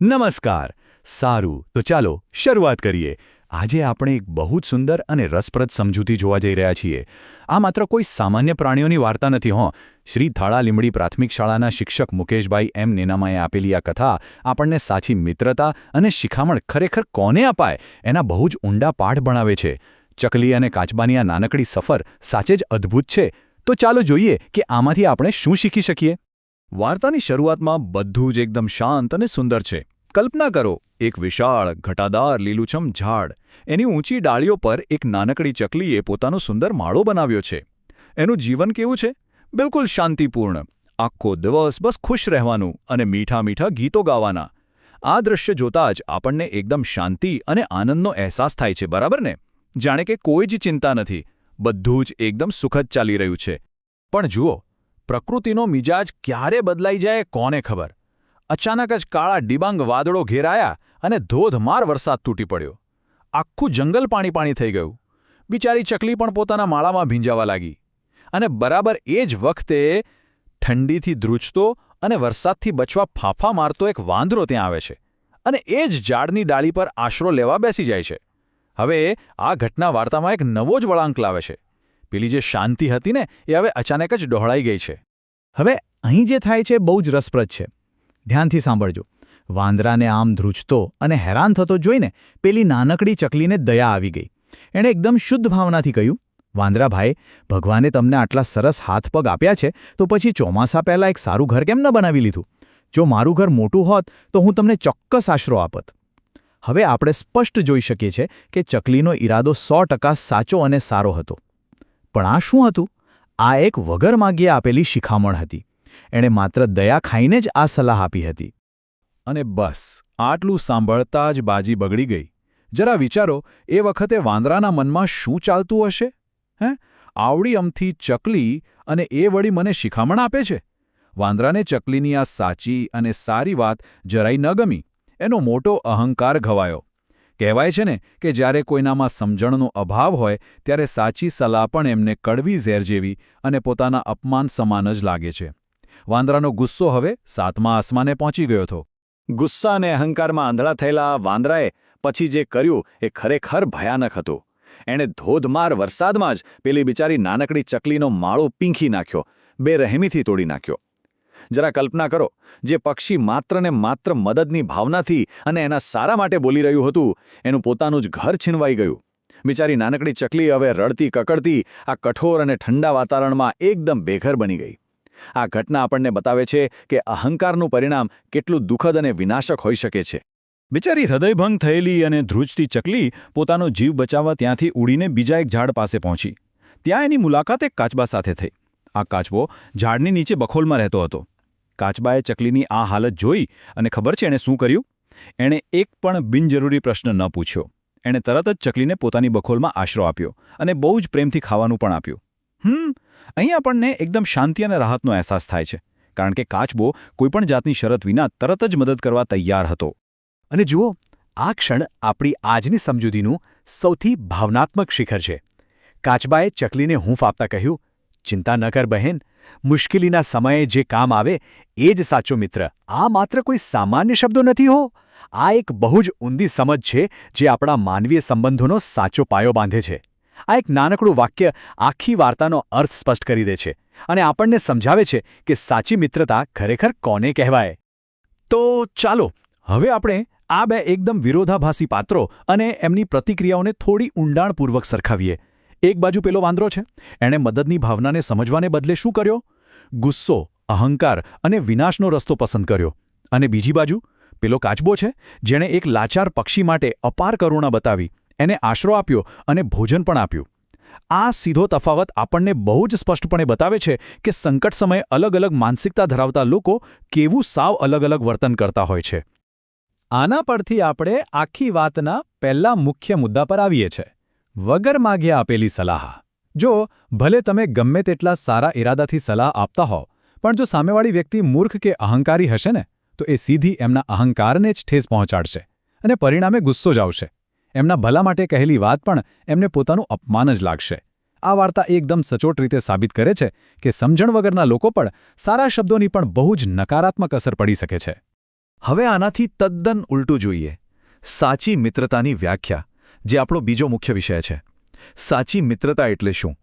નમસ્કાર. સારું, તો ચાલો શરૂઆત કરીએ. આજે આપણે એક બહુ જ સુંદર અને રસપ્રદ સમજૂતી જોવા જઈ રહ્યા છીએ. આ માત્ર કોઈ સામાન્ય પ્રાણીઓની વાર્તા નથી. શ્રી થાળા લીંબડી પ્રાથમિક શાળાના શિક્ષક મુકેશભાઈ એમ નેનામાએ આપેલી આ કથા આપણને સાચી મિત્રતા અને શિખામણ ખરેખર કોને અપાય એના બહુ જ ઊંડા પાઠ ભણાવે છે. ચકલી અને કાચબાની આ નાનકડી સફર સાચે જ અદ્ભુત છે. તો ચાલો જોઈએ કે આમાંથી આપણે શું શીખી શકીએ. વાર્તાની શરૂઆતમાં બધું જ એકદમ શાંત અને સુંદર છે. કલ્પના કરો, એક વિશાળ ઘટાદાર લીલુંછમ ઝાડ, એની ઊંચી ડાળીઓ પર એક નાનકડી ચકલીએ પોતાનો સુંદર માળો બનાવ્યો છે. એનું જીવન કેવું છે? બિલકુલ શાંતિપૂર્ણ. આખો દિવસ બસ ખુશ રહેવાનું અને મીઠા મીઠા ગીતો ગાવાના. આ દૃશ્ય જોતાં જ આપણને એકદમ શાંતિ અને આનંદનો અહેસાસ થાય છે, બરાબર ને? જાણે કે કોઈ જ ચિંતા નથી, બધું જ એકદમ સુખદ ચાલી રહ્યું છે. પણ જુઓ, પ્રકૃતિનો મિજાજ ક્યારે બદલાઈ જાય કોને ખબર. અચાનક જ કાળા ડિબાંગ વાદળો ઘેરાયા અને ધોધમાર વરસાદ તૂટી પડ્યો. આખું જંગલ પાણી થઈ ગયું. બિચારી ચકલી પણ પોતાના માળામાં ભીંજાવા લાગી. અને બરાબર એ જ વખતે ઠંડીથી ધ્રુજતો અને વરસાદથી બચવા ફાંફા મારતો એક વાંદરો ત્યાં આવે છે અને એ જ ઝાડની ડાળી પર આશરો લેવા બેસી જાય છે. હવે આ ઘટના વાર્તામાં એક નવો જ વળાંક લાવે છે. પેલી જે શાંતિ હતી ને, એ હવે અચાનક જ ડહોળાઈ ગઈ છે. હવે અહીં જે થાય છે બહુ જ રસપ્રદ છે. ધ્યાનથી સાંભળજો. વાંદરાને આમ ધ્રુજતો અને હેરાન થતો જોઈને પેલી નાનકડી ચકલીને દયા આવી ગઈ. એણે એકદમ શુદ્ધ ભાવનાથી કહ્યું, વાંદરાભાઈ, ભગવાને તમને આટલા સરસ હાથ પગ આપ્યા છે, તો પછી ચોમાસા પહેલાં એક સારું ઘર કેમ ન બનાવી લીધું? જો મારું ઘર મોટું હોત તો હું તમને ચોક્કસ આશરો આપત. હવે આપણે સ્પષ્ટ જોઈ શકીએ છીએ કે ચકલીનો ઈરાદો 100% સાચો અને સારો હતો. પણ આ શું હતું? આ એક વગર માગ્યે આપેલી શિખામણ હતી. એણે માત્ર દયા ખાઈને જ આ સલાહ આપી હતી. અને બસ આટલું સાંભળતા જ બાજી બગડી ગઈ. જરા વિચારો, એ વખતે વાંદરાના મનમાં શું ચાલતું હશે? આવડી અમથી ચકલી અને એ વળી મને શિખામણ આપે છે? વાંદરાને ચકલીની આ સાચી અને સારી વાત જરાય ન ગમી. એનો મોટો અહંકાર ઘવાયો. કહેવાય છે ને કે જ્યારે કોઈનામાં સમજણનો અભાવ હોય ત્યારે સાચી સલાહ પણ એમને કડવી ઝેર જેવી અને પોતાના અપમાન સમાન જ લાગે છે. વાંદરાનો ગુસ્સો હવે 7મા આસમાને પહોંચી ગયો હતો. ગુસ્સા અને અહંકારમાં આંધળા થયેલા વાંદરાએ પછી જે કર્યું એ ખરેખર ભયાનક હતું. એણે ધોધમાર વરસાદમાં જ પેલી બિચારી નાનકડી ચકલીનો માળો પીંખી નાખ્યો, બેરહેમીથી તોડી નાખ્યો. જરા કલ્પના કરો, જે પક્ષી માત્ર ને માત્ર મદદની ભાવનાથી અને એના સારા માટે બોલી રહ્યું હતું, એનું પોતાનું જ ઘર છીનવાઈ ગયું. બિચારી નાનકડી ચકલી હવે રડતી કકડતી આ કઠોર અને ઠંડા વાતાવરણમાં એકદમ બેઘર બની ગઈ. આ ઘટના આપણને બતાવે છે કે અહંકારનું પરિણામ કેટલું દુઃખદ અને વિનાશક હોઈ શકે છે. બિચારી હૃદયભંગ થયેલી અને ધ્રુજતી ચકલી પોતાનો જીવ બચાવવા ત્યાંથી ઉડીને બીજા એક ઝાડ પાસે પહોંચી. ત્યાં એની મુલાકાત એક કાચબા સાથે થઈ. આ કાચબો ઝાડની નીચે બખોલમાં રહેતો હતો. કાચબાએ ચકલીની આ હાલત જોઈ અને ખબર છે એણે શું કર્યું? એણે એક પણ બિનજરૂરી પ્રશ્ન ન પૂછ્યો. એણે તરત જ ચકલીને પોતાની બખોલમાં આશરો આપ્યો અને બહુ જ પ્રેમથી ખાવાનું પણ આપ્યું. અહીં આપણને એકદમ શાંતિ અને રાહતનો અહેસાસ થાય છે, કારણ કે કાચબો કોઈપણ જાતની શરત વિના તરત જ મદદ કરવા તૈયાર હતો. અને જુઓ, આ ક્ષણ આપણી આજની સમજૂતીનું સૌથી ભાવનાત્મક શિખર છે. કાચબાએ ચકલીને હૂંફ આપતા કહ્યું, ચિંતા ન કર બહેન, મુશ્કેલીના સમયે જે કામ આવે એ જ સાચો મિત્ર. આ માત્ર કોઈ સામાન્ય શબ્દો નથી હો. આ એક બહુ જ ઊંડી સમજ છે જે આપણા માનવીય સંબંધોનો સાચો પાયો બાંધે છે. આ એક નાનકડું વાક્ય આખી વાર્તાનો અર્થ સ્પષ્ટ કરી દે છે અને આપણને સમજાવે છે કે સાચી મિત્રતા ખરેખર કોને કહેવાય. તો ચાલો હવે આપણે આ બે એકદમ વિરોધાભાસી પાત્રો અને એમની પ્રતિક્રિયાઓને થોડી ઊંડાણપૂર્વક સરખાવીએ. એક બાજુ પેલો વાંદરો છે. એણે મદદની ભાવનાને સમજવાને બદલે શું કર્યો? ગુસ્સો, અહંકાર અને વિનાશનો રસ્તો પસંદ કર્યો. અને બીજી બાજુ પેલો કાચબો છે, જેણે એક લાચાર પક્ષી માટે અપાર કરુણા બતાવી, એને આશરો આપ્યો અને ભોજન પણ આપ્યું. આ સીધો તફાવત આપણને બહુ જ સ્પષ્ટપણે બતાવે છે કે સંકટ સમયે અલગ અલગ માનસિકતા ધરાવતા લોકો કેવું સાવ અલગ અલગ વર્તન કરતા હોય છે. આના પરથી આપણે આખી વાતના પહેલા મુખ્ય મુદ્દા પર આવીએ છીએ. વગર માગ્યે આપેલી સલાહ. જો ભલે તમે ગમે તેટલા સારા ઈરાદાથી સલાહ આપતા હો, પણ જો સામેવાળી વ્યક્તિ મૂર્ખ કે અહંકારી હશે ને, તો એ સીધી એમના અહંકારને જ ઠેસ પહોંચાડશે અને પરિણામે ગુસ્સો જ આવશે. એમના ભલા માટે કહેલી વાત પણ એમને પોતાનું અપમાન જ લાગશે. આ વાર્તા એકદમ સચોટ રીતે સાબિત કરે છે કે સમજણ વગરના લોકો પણ સારા શબ્દોની પણ બહુ જ નકારાત્મક અસર પડી શકે છે. હવે આનાથી તદ્દન ઉલટું જોઈએ. સાચી મિત્રતાની વ્યાખ્યા, જે આપણો બીજો મુખ્ય વિષય છે. સાચી મિત્રતા એટલે શું?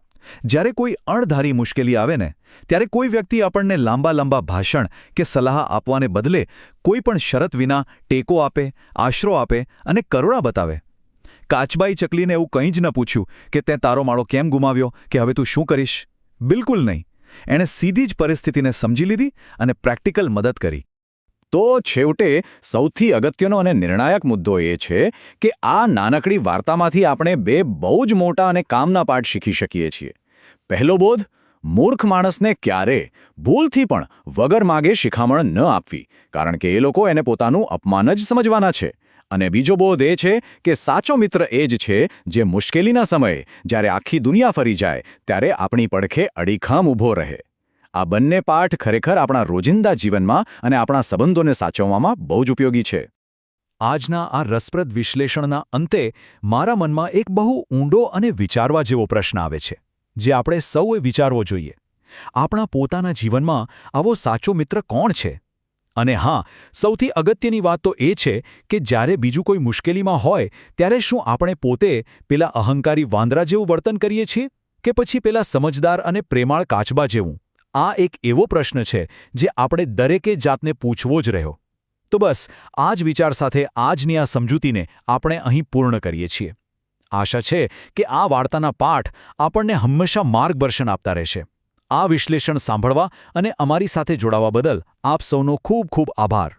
જ્યારે કોઈ અણધારી મુશ્કેલી આવે ને, ત્યારે કોઈ વ્યક્તિ આપણને લાંબા ભાષણ કે સલાહ આપવાને બદલે કોઈ પણ શરત વિના ટેકો આપે, આશરો આપે અને કરુણા બતાવે. કાચબાઈ ચકલીને એવું કંઈ જ ન પૂછ્યું કે તે તારો માળો કેમ ગુમાવ્યો કે હવે તું શું કરીશ. બિલકુલ નહીં. એણે સીધી જ પરિસ્થિતિને સમજી લીધી અને પ્રેક્ટિકલ મદદ કરી. તો છેવટે સૌથી અગત્યનો અને નિર્ણાયક મુદ્દો એ છે કે આ નાનકડી વાર્તામાંથી આપણે બે બહુ જ મોટા અને કામના પાઠ શીખી શકીએ છીએ. પહેલો બોધ: મૂર્ખ માણસને ક્યારે ભૂલથી પણ વગર માગે શિખામણ ન આપવી, કારણ કે એ લોકો એને પોતાનું અપમાન જ સમજવાના છે. અને બીજો બોધ એ છે કે સાચો મિત્ર એ જ છે જે મુશ્કેલીના સમયે, જ્યારે આખી દુનિયા ફરી જાય, ત્યારે આપણી પડખે અડીખમ ઊભો રહે. આ બંને પાઠ ખરેખર આપણા રોજિંદા જીવનમાં અને આપણા સંબંધોને સાચવવામાં બહુ જ ઉપયોગી છે. આજના આ રસપ્રદ વિશ્લેષણના અંતે મારા મનમાં એક બહુ ઊંડો અને વિચારવા જેવો પ્રશ્ન આવે છે, જે આપણે સૌએ વિચારવો જોઈએ. આપણા પોતાના જીવનમાં આવો સાચો મિત્ર કોણ છે? અને હા, સૌથી અગત્યની વાત તો એ છે કે જ્યારે બીજું કોઈ મુશ્કેલીમાં હોય, ત્યારે શું આપણે પોતે પેલા અહંકારી વાંદરા જેવું વર્તન કરીએ છીએ કે પછી પેલા સમજદાર અને પ્રેમાળ કાચબા જેવું? આ એક એવો પ્રશ્ન છે જે આપણે દરેકે જાતને પૂછવો જ રહ્યો. તો બસ આ જ વિચાર સાથે આજની આ સમજૂતીને આપણે અહીં પૂર્ણ કરીએ છીએ. આશા છે કે આ વાર્તાના પાઠ આપણને હંમેશા માર્ગદર્શન આપતા રહેશે. આ વિશ્લેષણ સાંભળવા અને અમારી સાથે જોડાવા બદલ આપ સૌનો ખૂબ ખૂબ આભાર.